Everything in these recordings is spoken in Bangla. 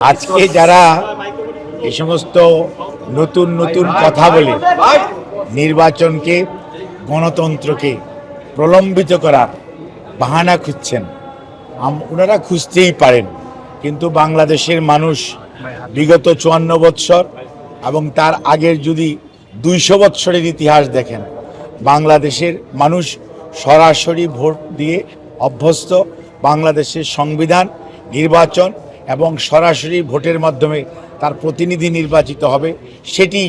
আজকে যারা এই সমস্ত নতুন নতুন কথা বলে নির্বাচনকে গণতন্ত্রকে প্রলম্বিত করার বাহানা খুঁজছেন, ওনারা খুঁজতেই পারেন, কিন্তু বাংলাদেশের মানুষ বিগত 54 বৎসর এবং তার আগের যদি 200 বৎসরের ইতিহাস দেখেন, বাংলাদেশের মানুষ সরাসরি ভোট দিয়ে অভ্যস্ত। বাংলাদেশের সংবিধান, নির্বাচন এবং সরাসরি ভোটের মাধ্যমে তার প্রতিনিধি নির্বাচিত হবে, সেটি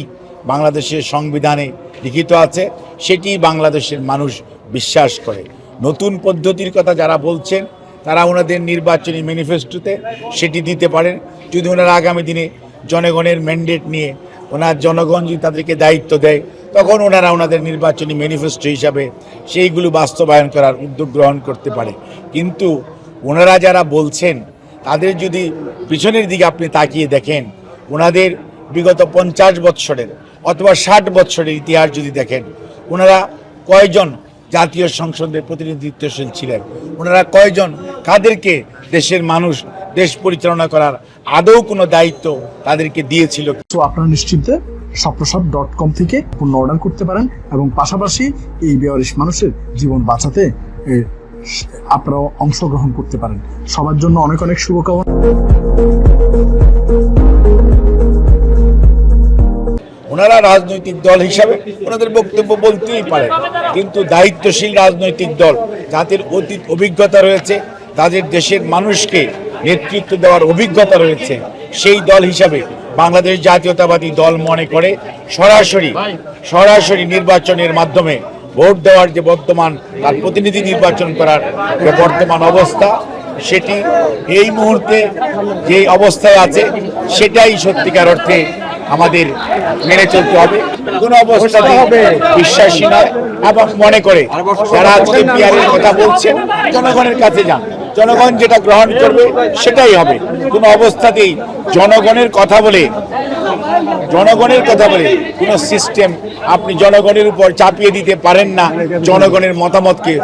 বাংলাদেশের সংবিধানে লিখিত আছে, সেটি বাংলাদেশের মানুষ বিশ্বাস করে। নতুন পদ্ধতির কথা যারা বলছেন তারা ওনাদের নির্বাচনী ম্যানিফেস্টোতে সেটি দিতে পারেন, যদি ওনারা আগামী দিনে জনগণের ম্যান্ডেট নিয়ে জনগণ যদি তাদেরকে দায়িত্ব দেয়, তখন ওনারা ওনাদের নির্বাচনী ম্যানিফেস্টো হিসাবে সেইগুলো বাস্তবায়ন করার উদ্যোগ গ্রহণ করতে পারে। কিন্তু ওনারা যারা বলছেন তাদের যদি পিছনের দিকে আপনি তাকিয়ে দেখেন, ওনাদের বিগত 50 বৎসরের অথবা 60 বৎসরের ইতিহাস যদি দেখেন, ওনারা কয়জন জাতীয় সংসদের প্রতিনিধিত্বশীল ছিলেন, ওনারা কয়জন, কাদেরকে দেশের মানুষ দেশ পরিচালনা করার আদৌ কোনো দায়িত্ব তাদেরকে দিয়েছিল। তো আপনারা নিশ্চিন্তে স্বপ্নসাদ.com থেকে পণ্য অর্ডার করতে পারেন এবং পাশাপাশি এই বেওয়ারিশ মানুষের জীবন বাঁচাতে আপনারাও অংশগ্রহণ করতে পারেন। সবার জন্য অনেক অনেক শুভকামনা। ওনারা রাজনৈতিক দল হিসাবে ওনাদের বক্তব্য বলতেই পারে, কিন্তু দায়িত্বশীল রাজনৈতিক দল যাদের অতীত অভিজ্ঞতা রয়েছে, তাদের দেশের মানুষকে নেতৃত্ব দেওয়ার অভিজ্ঞতা রয়েছে, সেই দল হিসাবে বাংলাদেশ জাতীয়তাবাদী দল মনে করে সরাসরি নির্বাচনের মাধ্যমে ভোট দেওয়ার যে বর্তমান তার প্রতিনিধি নির্বাচন করার যে বর্তমান অবস্থা, সেটি এই মুহূর্তে যে অবস্থায় আছে সেটাই সত্যিকার অর্থে আমাদের মেনে চলতে হবে। কোনো অবস্থাতেই বিশ্বাসী নয় এবং মনে করে যারা আজকে পিয়ারের কথা বলছেন, জনগণের কাছে যান, জনগণ যেটা গ্রহণ করবে সেটাই হবে। কোনো অবস্থাতেই জনগণের কথা বলে কোনো সিস্টেম আপনি জনগণের উপর চাপিয়ে দিতে পারেন না, জনগণের মতামতকে